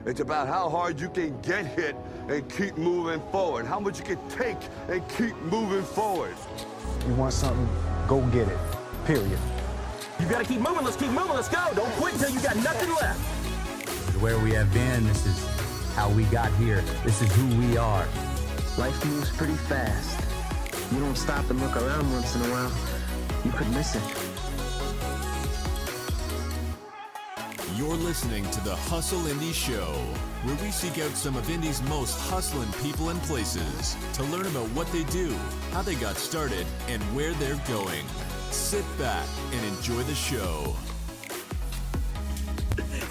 It's about how hard you can get hit and keep moving forward. How much you can take and keep moving forward. You want something, go get it. Period. You gotta keep moving, let's go. Don't quit until you got nothing left. This is where we have been, this is how we got here, this is who we are. Life moves pretty fast. You don't stop and look around once in a while, you could miss it. You're listening to the Hustle Indie Show, where we seek out some of Indy's most hustling people and places to learn about what they do, how they got started, and where they're going. Sit back and enjoy the show.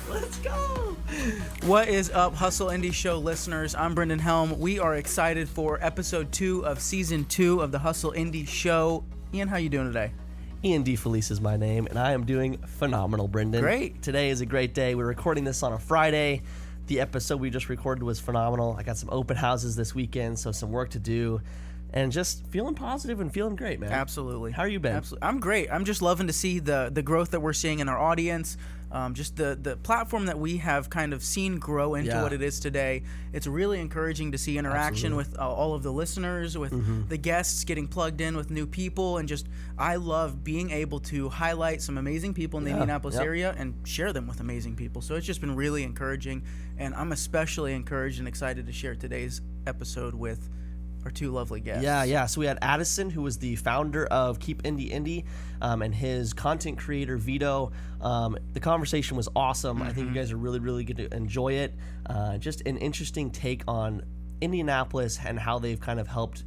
Let's go. What is up, Hustle Indie Show listeners? I'm Brendan Helm. We are excited for episode 2 of season 2 of the Hustle Indie Show. Ian, how you doing today? Ian D. Felice is my name, and I am doing phenomenal, Brendan. Great. Today is a great day. We're recording this on a Friday. The episode we just recorded was phenomenal. I got some open houses this weekend, so some work to do, and just feeling positive and feeling great, man. Absolutely. How are you been? Absolutely. I'm great. I'm just loving to see the growth that we're seeing in our audience. Just the platform that we have kind of seen grow into what it is today. It's really encouraging to see interaction with all of the listeners, with the guests getting plugged in with new people, and just I love being able to highlight some amazing people in the Indianapolis area and share them with amazing people. So it's just been really encouraging, and I'm especially encouraged and excited to share today's episode with our two lovely guests. Yeah. So we had Addison, who was the founder of Keep Indy Indie, and his content creator, Vito. The conversation was awesome. I think you guys are really, really going to enjoy it. Just an interesting take on Indianapolis and how they've kind of helped,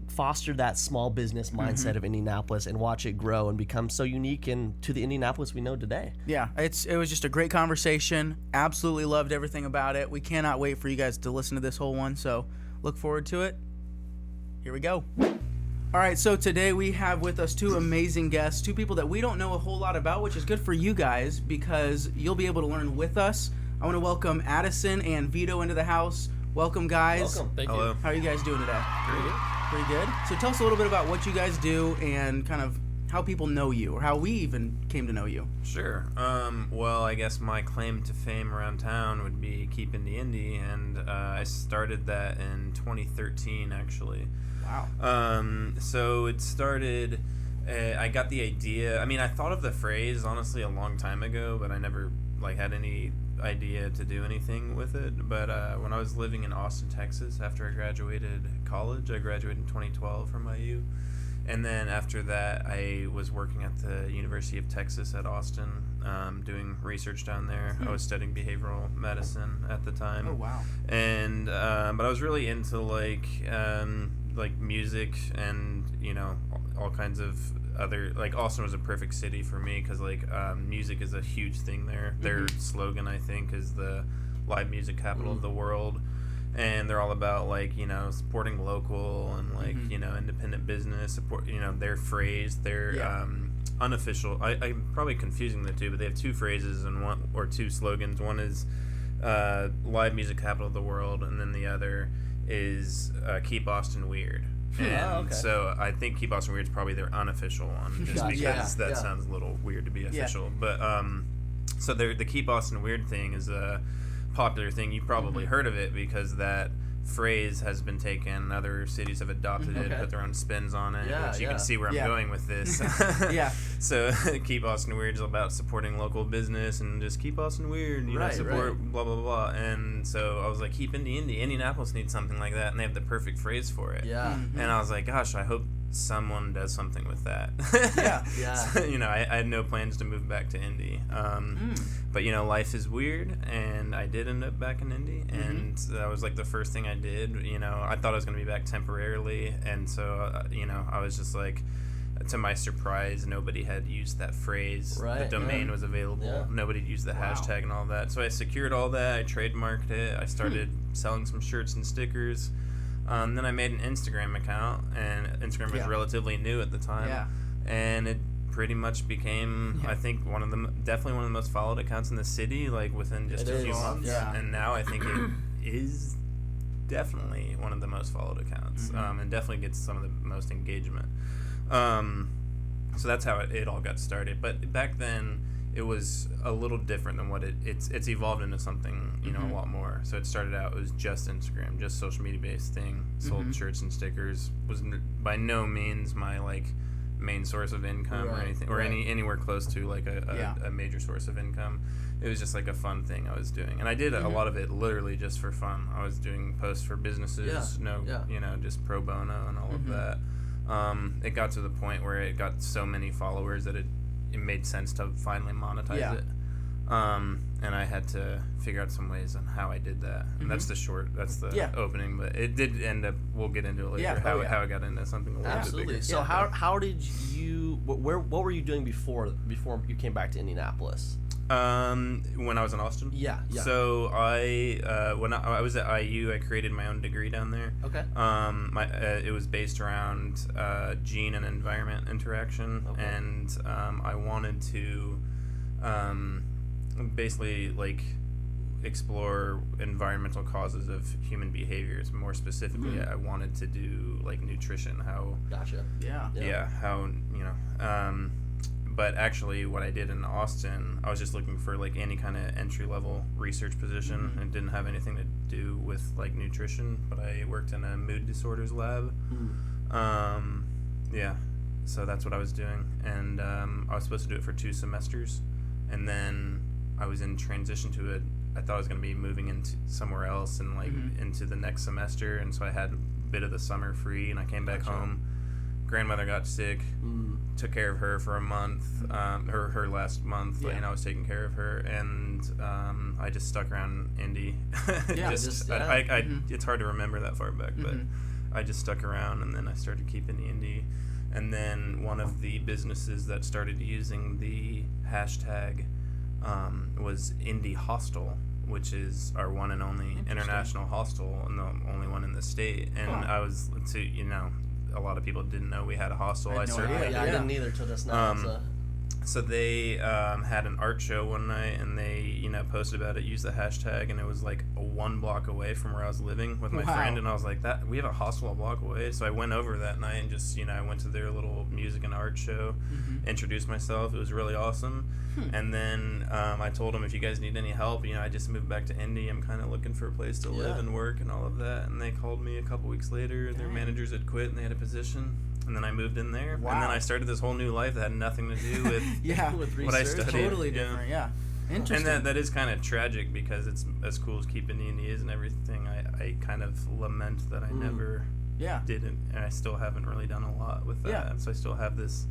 foster that small business mindset of Indianapolis and watch it grow and become so unique and to the Indianapolis we know today. Yeah, it was just a great conversation. Absolutely loved everything about it. We cannot wait for you guys to listen to this whole one, so look forward to it. Here we go. All right, so today we have with us two amazing guests, two people that we don't know a whole lot about, which is good for you guys because you'll be able to learn with us. I want to welcome Addison and Vito into the house. Welcome, guys. Welcome. Thank you. How are you guys doing today? Pretty good. So tell us a little bit about what you guys do and kind of how people know you, or how we even came to know you. Sure. Well, I guess my claim to fame around town would be Keep Indy Indie, and I started that in 2013, actually. Wow. So it started, I got the idea, I thought of the phrase, honestly, a long time ago, but I never, had any idea to do anything with it. But when I was living in Austin, Texas, after I graduated college, I graduated in 2012 from IU. And then after that, I was working at the University of Texas at Austin, doing research down there. I was studying behavioral medicine at the time. Oh, wow. And but I was really into music and all kinds of other, Austin was a perfect city for me because music is a huge thing there. Their slogan, I think, is the live music capital of the world. And they're all about supporting local and independent business, support their phrase, their unofficial. I'm probably confusing the two, but they have two phrases and two slogans. One is live music capital of the world, and then the other is keep Austin weird. And so I think keep Austin weird is probably their unofficial one, just because that sounds a little weird to be official. But so the keep Austin weird thing is a popular thing. You probably heard of it because that phrase has been taken. Other cities have adopted it, put their own spins on it, which you can see where I'm going with this. So Keep Austin Weird is about supporting local business and just keep Austin weird, support blah blah blah. And so I was like, Keep Indy Indie. Indianapolis needs something like that, and they have the perfect phrase for it. And I was like, gosh, I hope someone does something with that. So, I had no plans to move back to Indy. But life is weird, and I did end up back in Indy, and that was the first thing I did. I thought I was going to be back temporarily, and so I was just to my surprise, nobody had used that phrase. The domain was available. Nobody used the hashtag and all that. So I secured all that. I trademarked it. I started selling some shirts and stickers. Then I made an Instagram account, and Instagram was relatively new at the time, and it pretty much became, I think, definitely one of the most followed accounts in the city, within just a few months. And now I think it is definitely one of the most followed accounts, and definitely gets some of the most engagement. So that's how it all got started. But back then, it was a little different than what it's evolved into something, you know, a lot more. So it started out, it was just Instagram, just social media based thing, sold shirts and stickers, was by no means my like main source of income or anything, or anywhere close to like a major source of income. It was just like a fun thing I was doing, and I did a lot of it literally just for fun. I was doing posts for businesses, you know, just pro bono and all of that. It got to the point where it got so many followers that it made sense to finally monetize it. And I had to figure out some ways on how I did that. And that's the opening, but it did end up, we'll get into it later, how I got into something a little bit bigger. So how did you, what were you doing before you came back to Indianapolis? When I was in Austin? Yeah. So when I was at IU, I created my own degree down there. Okay. It was based around gene and environment interaction, and I wanted to basically like explore environmental causes of human behaviors. More specifically, I wanted to do like nutrition, how how, you know, but actually what I did in Austin, I was just looking for like any kind of entry level research position. It didn't have anything to do with like nutrition, but I worked in a mood disorders lab. So that's what I was doing, and I was supposed to do it for 2 semesters, and then I was in transition to it. I thought I was going to be moving into somewhere else and like into the next semester, and so I had a bit of the summer free, and I came back home. Grandmother got sick, took care of her for a month, her last month, you know, I was taking care of her, and I just stuck around Indy. It's hard to remember that far back, but I just stuck around, and then I started Keep Indy Indie. And then one of the businesses that started using the hashtag was Indie Hostel, which is our one and only international hostel and the only one in the state. And I was, you know, a lot of people didn't know we had a hostel. I didn't either till just now. So they had an art show one night, and they, you know, posted about it, used the hashtag, and it was like 1 block away from where I was living with my friend, and I was like, "That we have a hostel a block away." So I went over that night and just, you know, I went to their little music and art show, introduced myself. It was really awesome. And then I told them, if you guys need any help, you know, I just moved back to Indy. I'm kind of looking for a place to live and work and all of that. And they called me a couple weeks later. Their managers had quit, and they had a position. And then I moved in there, and then I started this whole new life that had nothing to do with with what I studied. Totally different, Interesting. And that is kind of tragic, because it's as cool as Keep Indy Indie is and everything. I kind of lament that I never didn't, and I still haven't really done a lot with that. So I still have this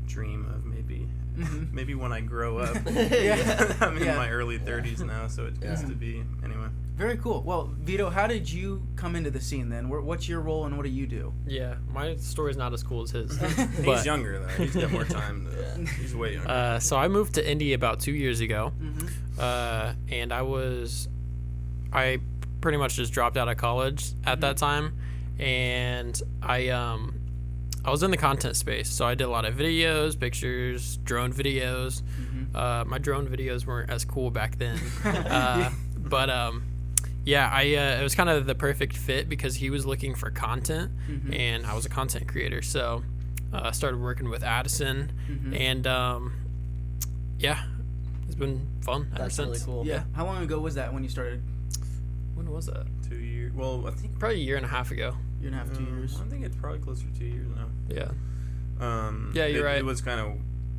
dream of maybe when I grow up. I'm in my early 30s now, so it gets to be anyway. Very cool. Well, Vito, how did you come into the scene then? What's your role and what do you do? Yeah, my story's not as cool as his. He's younger though. He's got more time. He's way younger. So I moved to Indy about 2 years ago, and I pretty much just dropped out of college at that time, and I was in the content space, so I did a lot of videos, pictures, drone videos. My drone videos weren't as cool back then, but it was kind of the perfect fit because he was looking for content, and I was a content creator. So I started working with Addison, and it's been fun ever since. Really cool. Yeah. How long ago was that when you started? When was that? 2 years. Well, I think Probably a year and a half ago. Year and a half, 2 years. I think it's probably closer to 2 years now. Yeah. You're right. It was kind of.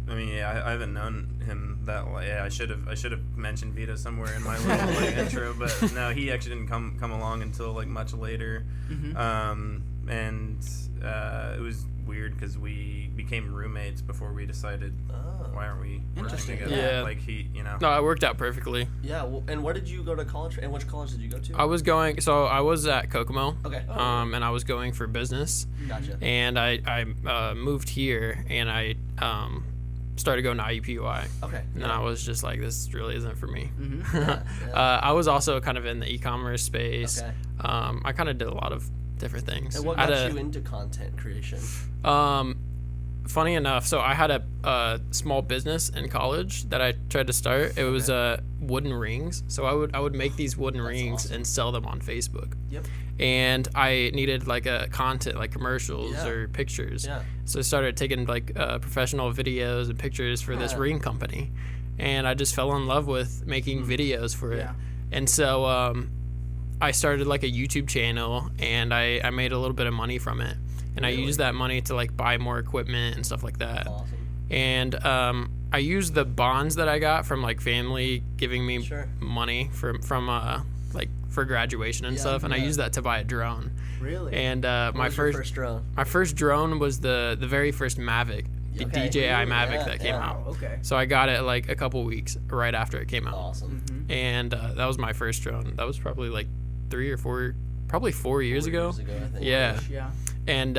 I mean, I haven't known him that long. Yeah, I should have mentioned Vito somewhere in my little intro, but no, he actually didn't come along until like much later. And it was weird because we became roommates before we decided why aren't we working together. Yeah. Like he, you know. No, it worked out perfectly. Yeah. Well, and where did you go to college? And which college did you go to? I was at Kokomo. Okay. And I was going for business. Gotcha. And I moved here, and I started going to IUPUI. Okay. And then I was just like, this really isn't for me. I was also kind of in the e-commerce space. Okay. I kind of did a lot of different things. And what got you into content creation? Funny enough, so I had a small business in college that I tried to start. It was wooden rings. So I would make these wooden rings and sell them on Facebook. Yep. And I needed like a content, like commercials or pictures. Yeah. So I started taking like professional videos and pictures for this ring company. and I just fell in love with making videos for it. Yeah. And so I started like a YouTube channel, and I made a little bit of money from it, and I used that money to like buy more equipment and stuff like that. Awesome. And I used the bonds that I got from like family giving me Sure. money from like for graduation and stuff, and I used that to buy a drone. Really? And What was your first drone? my first drone was the very first Mavic, the Okay. DJI Mavic Yeah, that came yeah. out. Okay. So I got it like a couple weeks right after it came out. Awesome. And that was my first drone. That was probably like 4 years ago. I think. Yeah. Yeah. And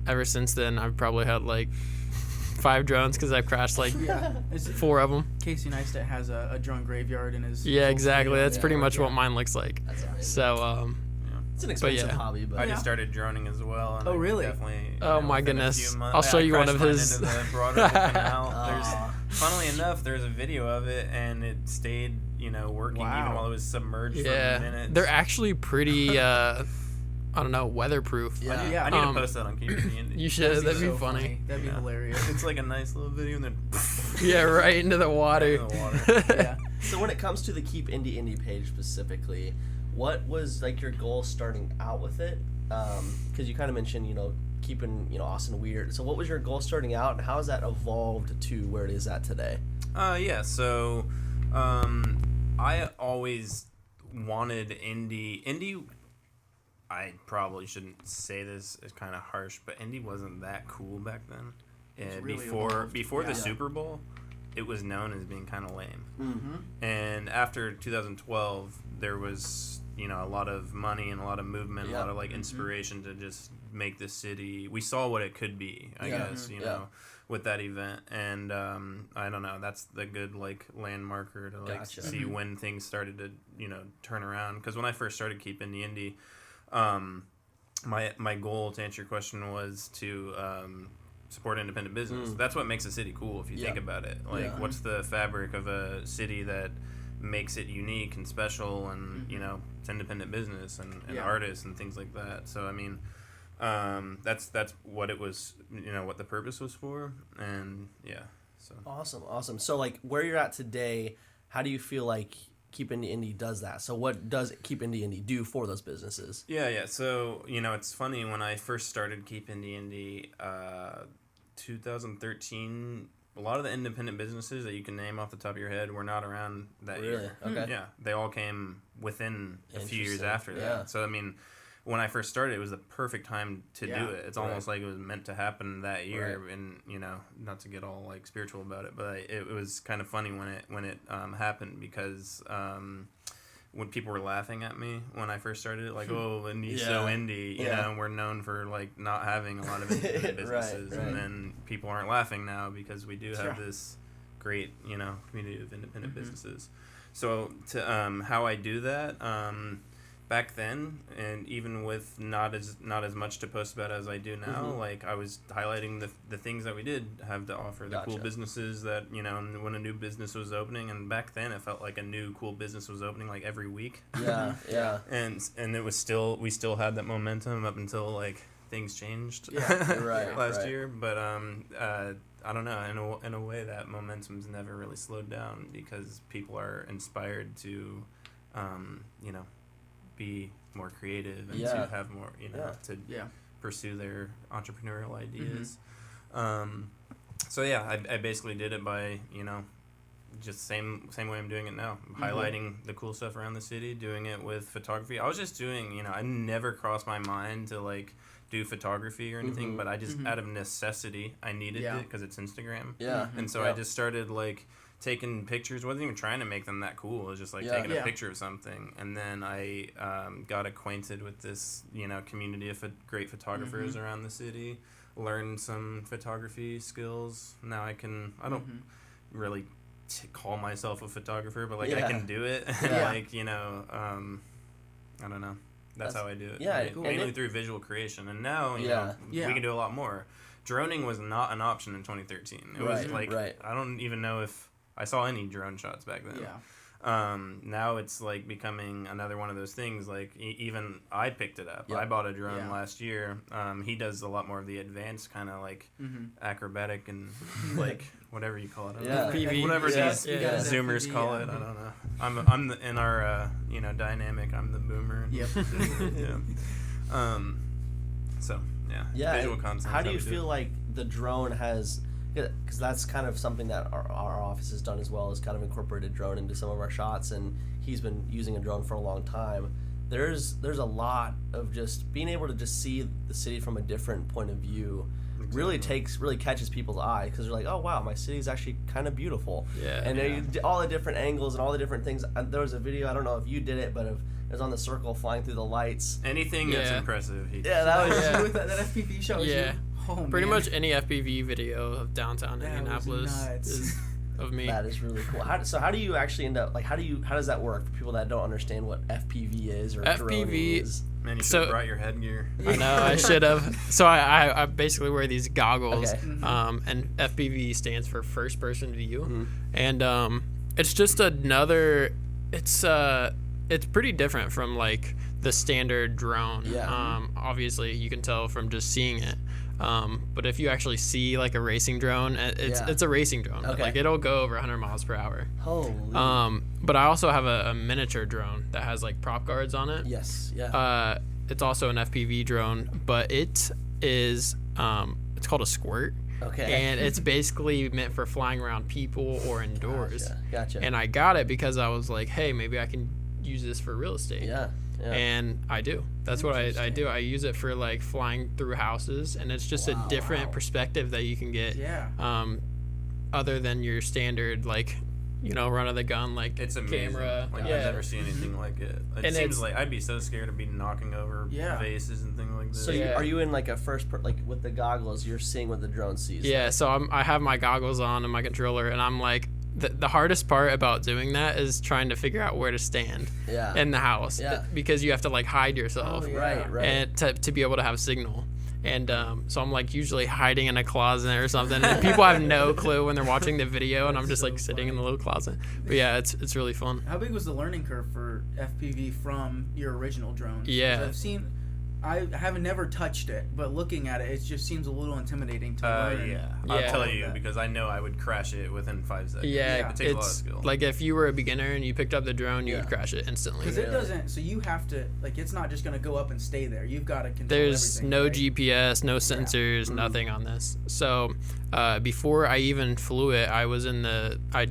ever since then, I've probably had like 5 drones because I've crashed like Yeah. Is it- 4 of them. Casey Neistat has a drone graveyard in his. Yeah, exactly. That's Yeah. pretty much what mine looks like. That's amazing. So, It's an expensive yeah. hobby, but I just started droning as well. And Oh, I really? Definitely. Oh, my within a goodness. few months- I'll show I you one crashed of mine his. Into the Broadway Canal. Funnily enough, there's a video of it, and it stayed, working Wow. even while it was submerged for Yeah, minutes. they're actually pretty. I don't know, weatherproof. Yeah. I need to Um, post that on Keep Indy Indie. You should. That'd be So funny. That'd be Yeah. hilarious. It's like a nice little video, and then Yeah, right into the water. in the water. Yeah. So when it comes to the Keep Indy Indie page specifically, what was like your goal starting out with it? Because you kind of mentioned, keeping, Austin weird. So what was your goal starting out, and how has that evolved to where it is at today? Yeah. So, I always wanted indie. I probably shouldn't say this; it's kind of harsh, but indie wasn't that cool back then. really Before the Yeah. Super Bowl, it was known as being kind of lame. Mm-hmm. And after 2012, there was a lot of money and a lot of movement, a lot of like inspiration to just make the city. We saw what it could be, I guess, with that event. And I don't know, that's the good like landmarker to like Gotcha. see when things started to turn around. Because when I first started Keep Indy Indie, my goal, to answer your question, was to support independent business. That's what makes a city cool if you think about it. Like, what's the fabric of a city that makes it unique and special, and it's independent business and artists and things like that. So I mean, that's what it was, what the purpose was for. And so Awesome. So like where you're at today, how do you feel like Keep Indy Indie does that? So what does Keep Indy Indie do for those businesses? Yeah. So, it's funny, when I first started Keep Indy Indie, 2013, a lot of the independent businesses that you can name off the top of your head were not around that year. Okay. Yeah. They all came within a few years Interesting. after that. Yeah. So, I mean, when I first started, it was the perfect time to do it. It's almost like it was meant to happen that year. Right. And, not to get all like spiritual about it, but it was kind of funny when it happened, because when people were laughing at me when I first started, like, oh, Indy's so indie, you know, and we're known for like not having a lot of independent businesses, Right. and then people aren't laughing now because we do have this great, community of independent businesses. So to how I do that, back then, and even with not as much to post about as I do now, like I was highlighting the things that we did have to offer, the cool businesses that, when a new business was opening. And back then it felt like a new cool business was opening like every week. Yeah. And it was we still had that momentum up until like things changed Right. last year. But I don't know, in a way that momentum's never really slowed down, because people are inspired to be more creative and to have more, to pursue their entrepreneurial ideas. So I basically did it by, just same way I'm doing it now, highlighting the cool stuff around the city, doing it with photography. I was just doing, I never crossed my mind to like do photography or anything, but I just out of necessity, I needed it because it's Instagram. And so I just started like taking pictures. Wasn't even trying to make them that cool. It was just like taking a picture of something. And then I got acquainted with this, community of great photographers around the city, learned some photography skills. Now I don't really call myself a photographer, but like I can do it. And like, I don't know. That's how I do it. Yeah, cool. Mainly through visual creation. And now, we can do a lot more. Droning was not an option in 2013. It was like, I don't even know if I saw any drone shots back then. now it's like becoming another one of those things. Like even I picked it up. Yep. I bought a drone last year. He does a lot more of the advanced kind of like acrobatic and like whatever you call it. I don't know. FPV. Whatever these Zoomers FPV, call it. I don't know. I'm in our dynamic. I'm the boomer. Yep. Yeah. So Yeah. Visual content. How do you feel like the drone has? Because that's kind of something that our office has done as well, is kind of incorporated drone into some of our shots, and he's been using a drone for a long time. There's a lot of just being able to just see the city from a different point of view. Really catches people's eye, because they're like, oh wow, my city's actually kind of beautiful. Yeah. And all the different angles and all the different things. There was a video, I don't know if you did it, but it was on the circle flying through the lights. Anything that's impressive. That was You with that FPV show. Yeah. Oh, Pretty man. much any FPV video of downtown That was Indianapolis nuts. is of me. That is really cool. How do you actually end up, like, how does that work for people that don't understand what FPV is or drone is? Man, you should So- have brought your headgear. I know, I should have. So I basically wear these goggles, Okay. and FPV stands for first person view, and it's just another. It's pretty different from like the standard drone. Yeah. Obviously you can tell from just seeing it. But if you actually see like a racing drone, it's a racing drone. Okay. Like it'll go over 100 miles per hour. Holy. But I also have a miniature drone that has like prop guards on it. Yes. Yeah. It's also an FPV drone, but it is it's called a squirt. Okay. And it's basically meant for flying around people or indoors. Gotcha. And I got it because I was like, hey, maybe I can use this for real estate. Yeah. And I do. That's what I do. I use it for like flying through houses, and it's just a different perspective that you can get. Yeah. Other than your standard like, run of the gun like It's amazing. camera. Like, yeah. I've never seen anything like it. It And seems it's- like I'd be so scared of be knocking over vases and things like this. So are you in like a like with the goggles? You're seeing what the drone sees. Yeah, so I have my goggles on and my controller, and I'm like, the hardest part about doing that is trying to figure out where to stand in the house, because you have to like hide yourself, Right. and to be able to have signal. And so I'm like usually hiding in a closet or something, and people have no clue when they're watching the video, and I'm just like sitting in the little closet. But yeah, it's really fun. How big was the learning curve for FPV from your original drones? Yeah. I haven't never touched it, but looking at it, it just seems a little intimidating to learn. Yeah. I'll tell you, because I know I would crash it within 5 seconds. Yeah, It takes a lot of skill. like if you were a beginner and you picked up the drone, you would crash it instantly. Because it doesn't, so you have to, like, it's not just going to go up and stay there. You've got to control There's everything. no right? GPS, no sensors, nothing on this. So before I even flew it, I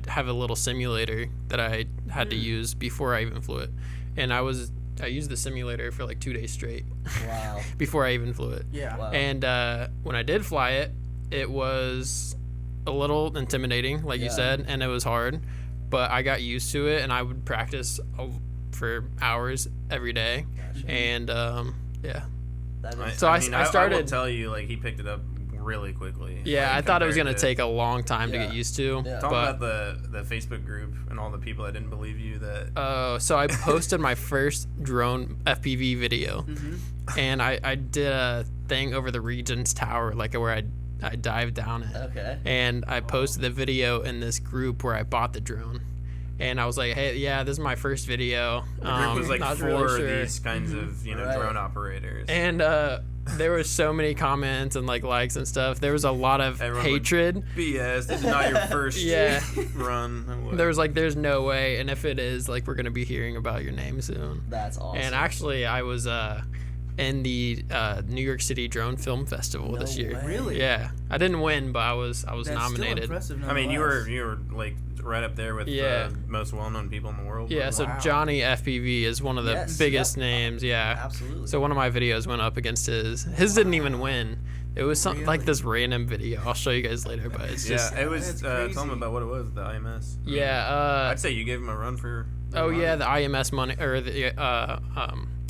have a little simulator that I had to use before I even flew it. And I used the simulator for like 2 days straight. Wow. Before I even flew it. Yeah. Wow. And when I did fly it, it was a little intimidating, like you said, and it was hard. But I got used to it, and I would practice for hours every day. Gotcha. And yeah. So I I started. I will tell you, like, he picked it up really quickly. Yeah, like, I thought it was compared gonna take a long time to get used to. Yeah. Talk But about the Facebook group and all the people that didn't believe you that. so I posted my first drone FPV video, and I did a thing over the Regent's Tower, like where I dived down it. Okay. And I posted the video in this group where I bought the drone. And I was like, hey, yeah, this is my first video. The group was like not 4 really of sure. these kinds of drone operators. And there were so many comments and like likes and stuff. There was a lot of Everyone would hatred. BS. This is not your first run. There's no way. And if it is, like, we're gonna be hearing about your name soon. That's awesome. And actually, I was in the New York City Drone Film Festival this year. way. Really? Yeah, I didn't win, but I was That's nominated. Still impressive, I mean, you were nonetheless. like right up there with Yeah. the most well-known people in the world. Yeah, so Wow. Johnny FPV is one of the Yes, biggest names. Yeah, Absolutely. So one of my videos went up against his. His didn't even win. It was something like this random video. I'll show you guys later, but it's just it was. That's Tell them crazy. about what it was. The IMS. yeah. I'd say you gave him a run for. Oh yeah, the IMS money or the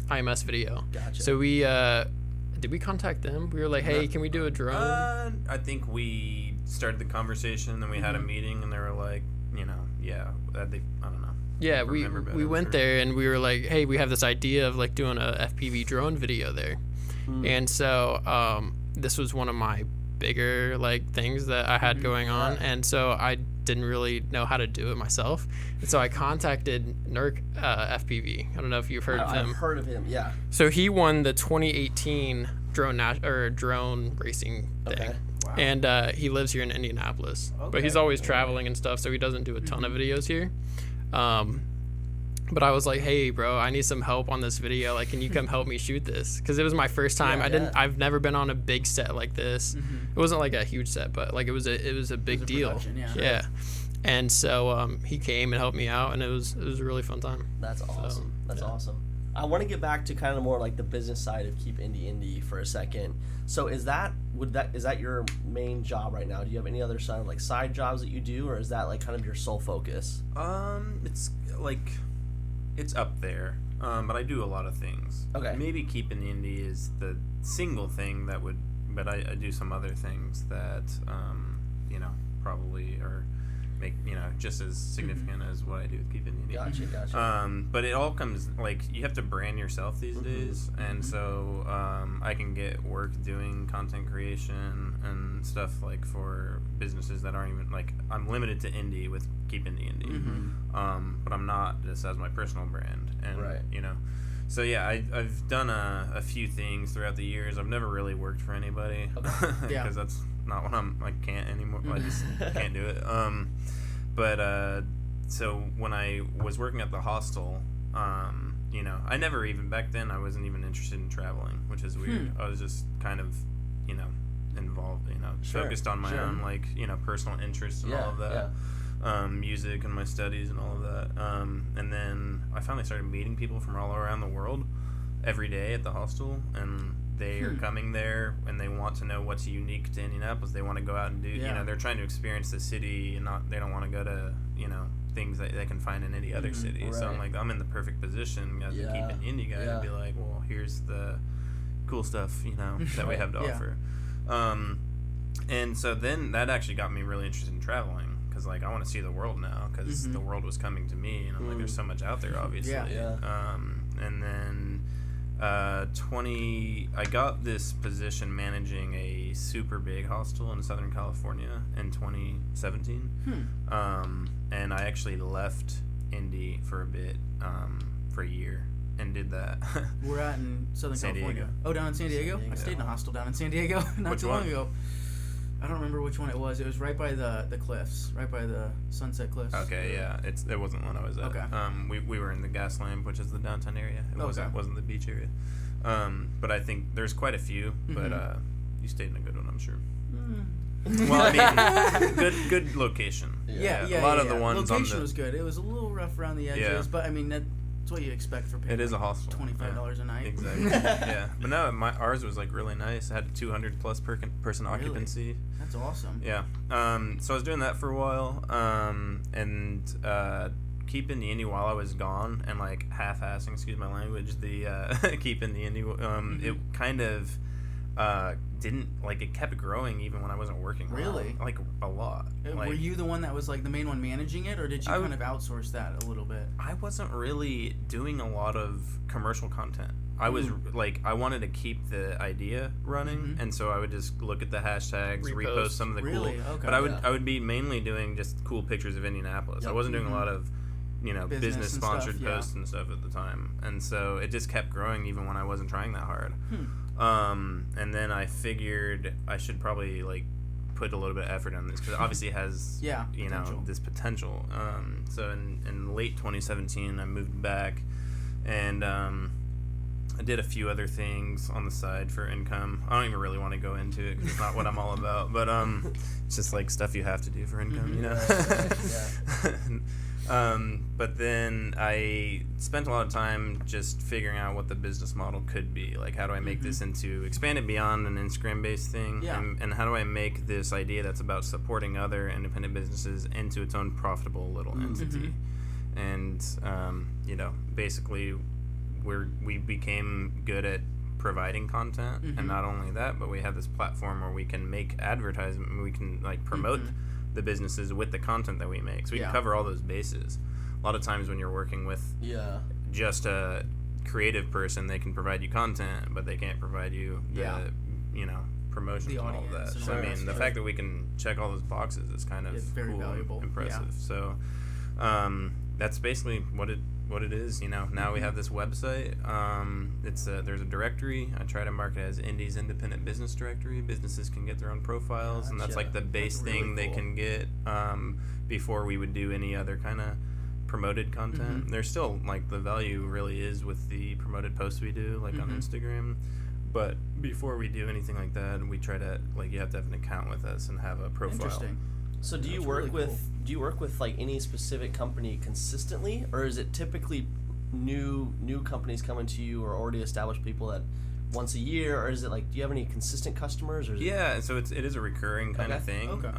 IMS video. Gotcha. So we did we contact them? We were like, hey, can we do a drone? I think we started the conversation, then we had a meeting, and they were like, I don't know. Yeah, I remember better, we I'm went sure. there and we were like, hey, we have this idea of like doing a FPV drone video there, and so this was one of my bigger like things that I had going on, and so I didn't really know how to do it myself. And so I contacted Nurk FPV. I don't know if you've heard of him. I've heard of him, yeah. So he won the 2018 drone racing thing. Okay. Wow. And he lives here in Indianapolis. But he's always traveling and stuff, so he doesn't do a ton of videos here. But I was like, hey, bro, I need some help on this video. Like, can you come help me shoot this? Because it was my first time. I've never been on a big set like this. It wasn't like a huge set, but like it was a big deal. Yeah. And so he came and helped me out, and it was a really fun time. That's awesome. That's awesome. I want to get back to kind of more like the business side of Keep Indy Indie for a second. So is that your main job right now? Do you have any other side jobs that you do, or is that like kind of your sole focus? It's like, it's up there, but I do a lot of things. Okay. Maybe Keep Indy Indie is the single thing that would, but I do some other things that, probably are just as significant as what I do with Keep Indy Indie. Gotcha. But it all comes, like, you have to brand yourself these days, and so I can get work doing content creation and stuff like for businesses that aren't even, like, I'm limited to indie with Keep Indy Indie, but I'm not just as my personal brand, and so yeah, I've done a few things throughout the years. I've never really worked for anybody because that's not what I can't anymore. I just can't do it. So when I was working at the hostel, I never even, back then, I wasn't even interested in traveling, which is weird. I was just kind of, involved, focused on my own, like, personal interests and all of that. Music and my studies and all of that. And then I finally started meeting people from all around the world every day at the hostel, and they are coming there and they want to know what's unique to Indianapolis. They want to go out and do, they're trying to experience the city, and they don't want to go to, things that they can find in any other city. Right. So I'm like, I'm in the perfect position as a Keep Indy Indie guy to be like, well, here's the cool stuff, that we have to offer. And so then that actually got me really interested in traveling. Because, like, I want to see the world now, because the world was coming to me, and I'm like, there's so much out there, obviously. And then I got this position managing a super big hostel in Southern California in 2017. And I actually left Indy for a bit, for a year, and did that. We're out in Southern California. Diego. Oh, down in San Diego? I stayed in a hostel down in San Diego not too long ago. I don't remember which one it was. It was right by the cliffs, right by the Sunset Cliffs. Okay, yeah. It wasn't one I was at. Okay. We were in the Gaslamp, which is the downtown area. It wasn't the beach area. But I think there's quite a few. But you stayed in a good one, I'm sure. Well, I mean, good location. Yeah. A lot of the ones location was good. It was a little rough around the edges, but I mean that's what you expect for paying. It is a hostel. $25 a night. Exactly. Yeah, but no, ours was like really nice. It had 200 plus person occupancy. That's awesome. Yeah. So I was doing that for a while, and Keep Indy Indie while I was gone, and like half-assing, excuse my language, the Keep Indy Indie. It kind of didn't, like, it kept growing even when I wasn't working. Really? Like a lot. Were you the one that was like the main one managing it, or did you kind of outsource that a little bit? I wasn't really doing a lot of commercial content. I was like, I wanted to keep the idea running, and so I would just look at the hashtags, repost some of the cool. But I would be mainly doing just cool pictures of Indianapolis. I wasn't doing a lot of business sponsored posts and stuff at the time, and so it just kept growing even when I wasn't trying that hard. And then I figured I should probably like put a little bit of effort on this, because it obviously has this potential. So in late 2017 I moved back, and I did a few other things on the side for income. I don't even really want to go into it because it's not what I'm all about, but it's just like stuff you have to do for income, But then I spent a lot of time just figuring out what the business model could be. Like, how do I make this expand it beyond an Instagram-based thing? Yeah. And how do I make this idea that's about supporting other independent businesses into its own profitable little entity? And, basically we became good at providing content, and not only that, but we have this platform where we can make advertisement, and we can like promote the businesses with the content that we make, so we can cover all those bases. A lot of times when you're working with just a creative person, they can provide you content, but they can't provide you the promotions The and all of audience that. and So all I that mean, the stuff. fact that we can check all those boxes is kind of It's very cool, valuable, impressive. So that's basically what it is. You know, now we have this website. There's a directory. I try to market it as Indy's independent business directory. Businesses can get their own profiles, and that's Gotcha. like the base That's really thing they cool. can get before we would do any other kind of promoted content. There's still like the value really is with the promoted posts we do, like on Instagram. But before we do anything like that, we try to you have to have an account with us and have a profile. Interesting. So do you That's work really with cool. do you work with like any specific company consistently, or is it typically new companies coming to you, or already established people that once a year, or is it like, do you have any consistent customers, or is Yeah, so it is a recurring kind of Okay. thing. Okay.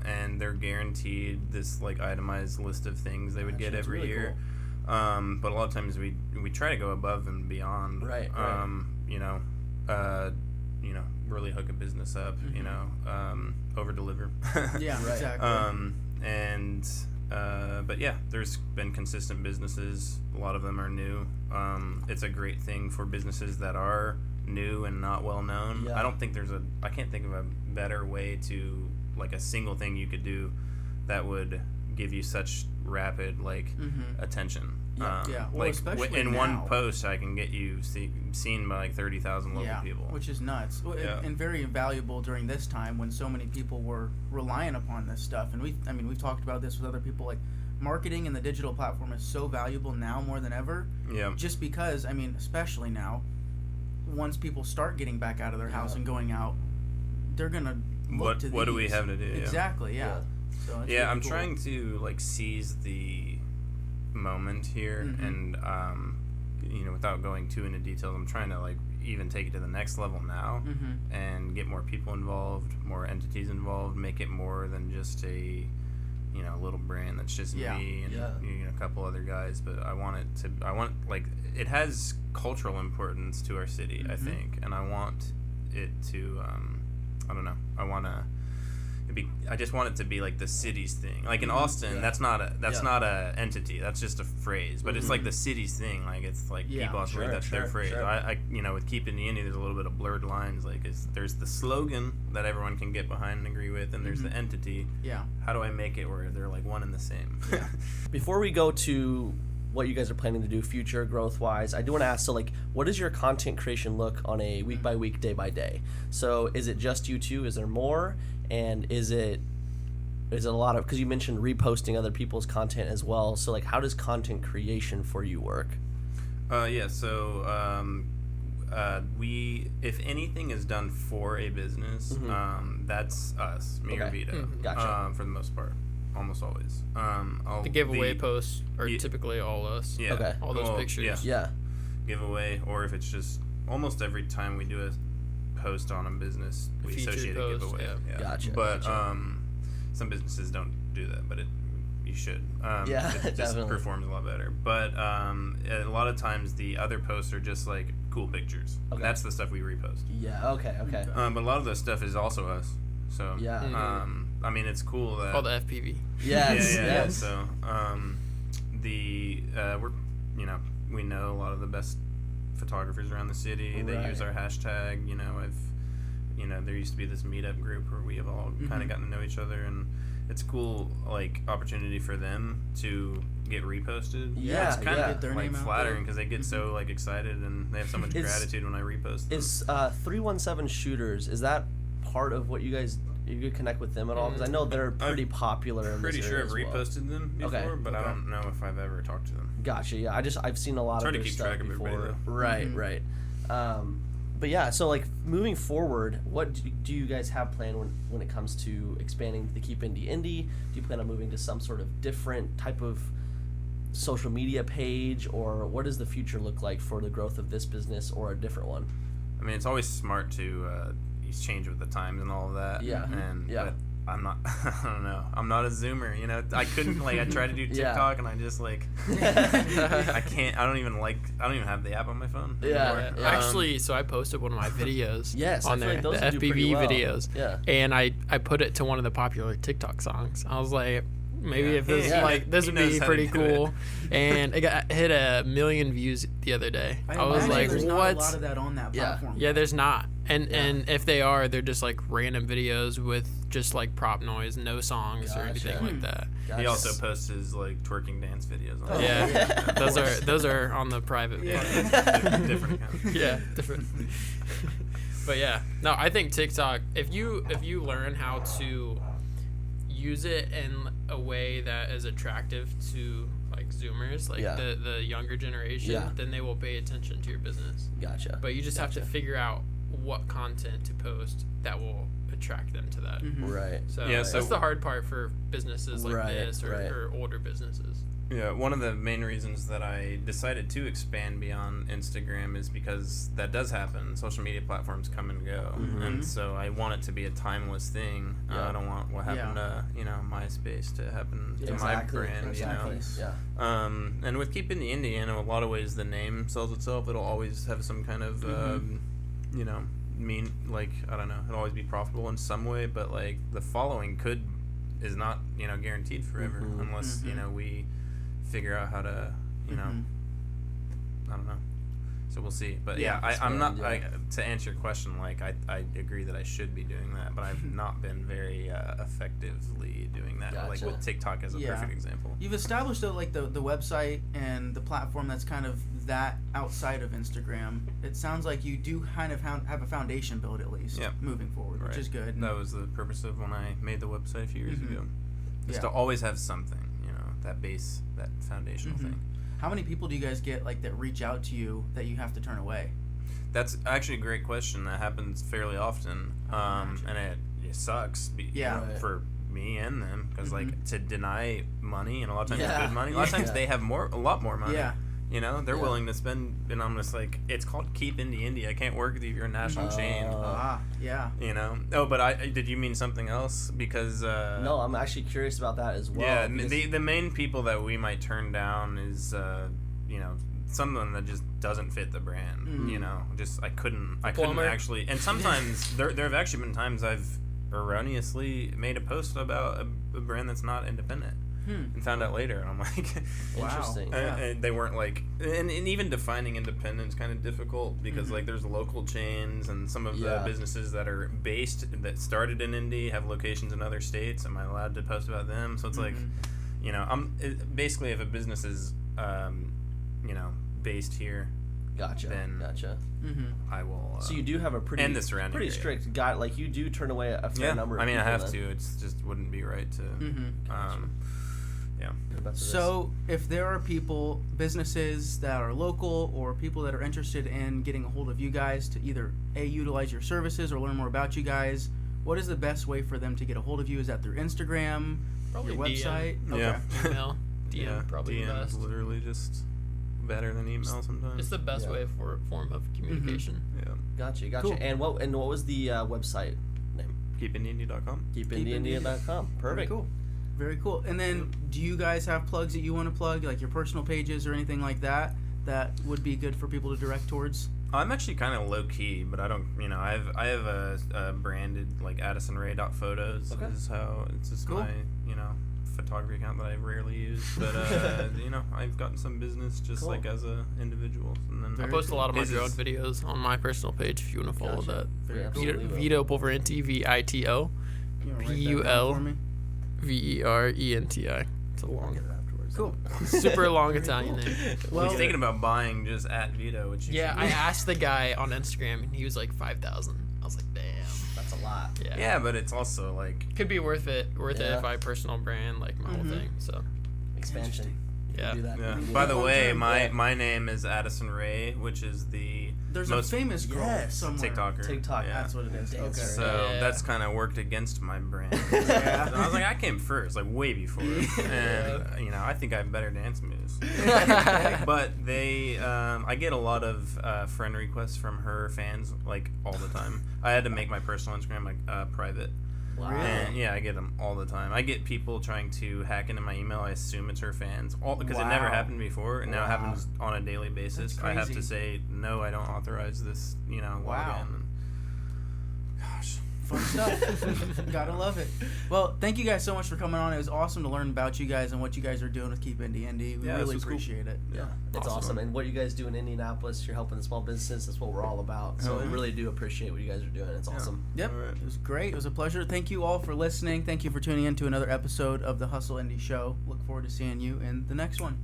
And they're guaranteed this like itemized list of things they would get That's every really year. But a lot of times we try to go above and beyond. Right. Really hook a business up. Over deliver. Yeah, exactly. But yeah, there's been consistent businesses. A lot of them are new. It's a great thing for businesses that are new and not well known. Yeah. I can't think of a better way to, like, a single thing you could do that would give you such rapid attention. Yeah. Well, especially in now. one post, I can get you seen by like 30,000 local people. Which is nuts. And very valuable during this time when so many people were relying upon this stuff. And we've talked about this with other people. Like, marketing and the digital platform is so valuable now more than ever. Yeah. Just because, especially now, once people start getting back out of their house and going out, they're gonna look to What do we these. have to do? Yeah. Exactly. Yeah. So it's really I'm cool. trying to seize the moment here, and without going too into details, I'm trying to even take it to the next level now, and get more people involved, more entities involved, make it more than just a little brand that's just me and a couple other guys. But it has cultural importance to our city, I think, and I want it to I just want it to be like the city's thing. Like in Austin, that's not a entity. That's just a phrase. But it's like the city's thing. Like it's like people sure, that's their phrase. sure. I with Keep Indy Indie, there's a little bit of blurred lines. Like there's the slogan that everyone can get behind and agree with, and there's the entity. Yeah. How do I make it where they're like one and the same? Before we go to what you guys are planning to do future growth wise, I do want to ask, so what does your content creation look on a week by week, day by day? So is it just you two? Is there more? And is it a lot of, because you mentioned reposting other people's content as well, so how does content creation for you work? We, if anything is done for a business, that's us, me or Vito. Gotcha. For the most part, almost always. The giveaway posts are typically all us. Yeah. Okay. All those pictures. Yeah. Giveaway, or if it's just almost every time we do a post on a business, we featured associate a post, giveaway. yeah. Gotcha, But gotcha. some businesses don't do that, but you should. Yeah, it just definitely. performs a lot better. But a lot of times the other posts are just like cool pictures. Okay. That's the stuff we repost. Yeah. Okay. But a lot of the stuff is also us. So Yeah. it's cool that All the FPV. Yes. yeah. Yes. So we know a lot of the best photographers around the city. They use our hashtag. There used to be this meetup group where we have all kind of gotten to know each other, and it's cool opportunity for them to get reposted. Yeah, It's kind yeah. of Get their name out flattering there. because they get so excited and they have so much gratitude when I repost them. Is 317 Shooters, is that part of what you guys, you could connect with them at all? Because I know they're pretty popular in Pretty this sure area I've as well. reposted them before, Okay, but I okay. don't know if I've ever talked to them. Gotcha. Yeah, I've seen a lot It's of hard to their keep stuff track of before. everybody, though. Right. But yeah, so moving forward, what do you guys have planned when it comes to expanding the Keep Indy Indie? Do you plan on moving to some sort of different type of social media page, or what does the future look like for the growth of this business or a different one? I mean, it's always smart to change with the times and all of that. Yeah. But I'm not. I don't know. I'm not a Zoomer. I couldn't I tried to do TikTok and I just I can't. I don't even have the app on my phone. anymore. Actually, so I posted one of my videos Yes, I on feel there, like those the do pretty FPV well. videos. Yeah. And I put it to one of the popular TikTok songs. I was like, maybe if this this He would knows be how to pretty do cool. And it hit 1 million views the other day. I was imagine like, there's what? not a lot of that on that platform. Yeah, there's not. And if they are, they're just like random videos with just like prop noise, no songs or anything like that. He also posts his like twerking dance videos. On Yeah, those are on the private. Different kind. Yeah, different. But yeah, no, I think TikTok. If you learn how to use it in a way that is attractive to like Zoomers, like the younger generation, then they will pay attention to your business. Gotcha. But you just have to figure out what content to post that will attract them to that. Right. So that's the hard part for businesses like this or older businesses. Yeah, one of the main reasons that I decided to expand beyond Instagram is because that does happen. Social media platforms come and go, and so I want it to be a timeless thing. I don't want what happened to MySpace to happen to my brand. And with Keep Indy Indie, in a lot of ways, the name sells itself. It'll always have some kind of it'll always be profitable in some way, but like the following is not guaranteed forever unless we figure out how to I don't know, so we'll see. But I'm not to answer your question, like I agree that I should be doing that, but I've not been very effectively doing that. Like with TikTok as a perfect example. You've established the website and the platform that's kind of that outside of Instagram. It sounds like you do kind of have a foundation built at least moving forward, which is good. That was the purpose of when I made the website a few years ago. Just to always have something, that base, that foundational thing. How many people do you guys get that reach out to you that you have to turn away? That's actually a great question. That happens fairly often, and it sucks. For me and them, because like to deny money, and a lot of times it's good money. A lot of times they have a lot more money. They're willing to spend, and I'm just like, it's called Keep Indy Indie. I can't work with you if you're a national chain. Oh, but did you mean something else? Because no, I'm actually curious about that as well. Yeah, the main people that we might turn down is someone that just doesn't fit the brand. Just I couldn't actually. And sometimes there have actually been times I've erroneously made a post about a brand that's not independent. And found out later, and I'm like, wow. Interesting. And they weren't like, and even defining independent is kind of difficult because like there's local chains and some of the businesses that started in Indy have locations in other states. Am I allowed to post about them? So it's like, basically if a business is, based here. Then I will. So you do have a pretty strict guide. Like you do turn away a fair number. Of I people have to. It's just wouldn't be right to. So if there are businesses that are local or people that are interested in getting a hold of you guys to either utilize your services or learn more about you guys, what is the best way for them to get a hold of you? Is that through Instagram, probably your website? Email. DM probably the best. Literally just better than email sometimes. It's the best way for a form of communication. Gotcha. Cool. And what was the website name? KeepIndyIndie.com. KeepIndyIndie.com. Perfect. Very cool. And then, do you guys have plugs that you want to plug, like your personal pages or anything like that would be good for people to direct towards? I'm actually kind of low key, but I don't. I have a branded like AddisonRay.photos. Okay. Is how it's just my photography account that I rarely use, but I've gotten some business just like as a individual. And then I post a lot of my drone videos on my personal page if you want to follow that. Vito Pulverenti, VITO PULVERENTI. It's a long. Cool. Super long Italian name. Well, he's thinking about buying just at Vito, which I asked the guy on Instagram and he was like 5,000. I was like, damn. That's a lot. Yeah, but it's also like could be worth it if I personal brand like my whole thing. So expansion. Yeah. Do that. By the way, my name is Addison Ray, which is there's most a famous girl somewhere. TikToker. TikTok. Yeah. That's what it is. Okay. So that's kind of worked against my brand. I was like, I came first, like way before, and I think I have better dance moves. But I get a lot of friend requests from her fans like all the time. I had to make my personal Instagram like private. Wow. And I get them all the time. I get people trying to hack into my email. I assume it's her fans, because it never happened before, and now it happens on a daily basis. I have to say no. I don't authorize this. Login. And, gosh, Fun stuff. Gotta love it. Well, thank you guys so much for coming on. It was awesome to learn about you guys and what you guys are doing with Keep Indy Indie. We really appreciate it. Yeah, it's awesome. And what you guys do in Indianapolis, you're helping the small businesses. That's what we're all about. So we really do appreciate what you guys are doing. It's awesome. Yep, it was great. It was a pleasure. Thank you all for listening. Thank you for tuning in to another episode of the Hustle Indie Show. Look forward to seeing you in the next one.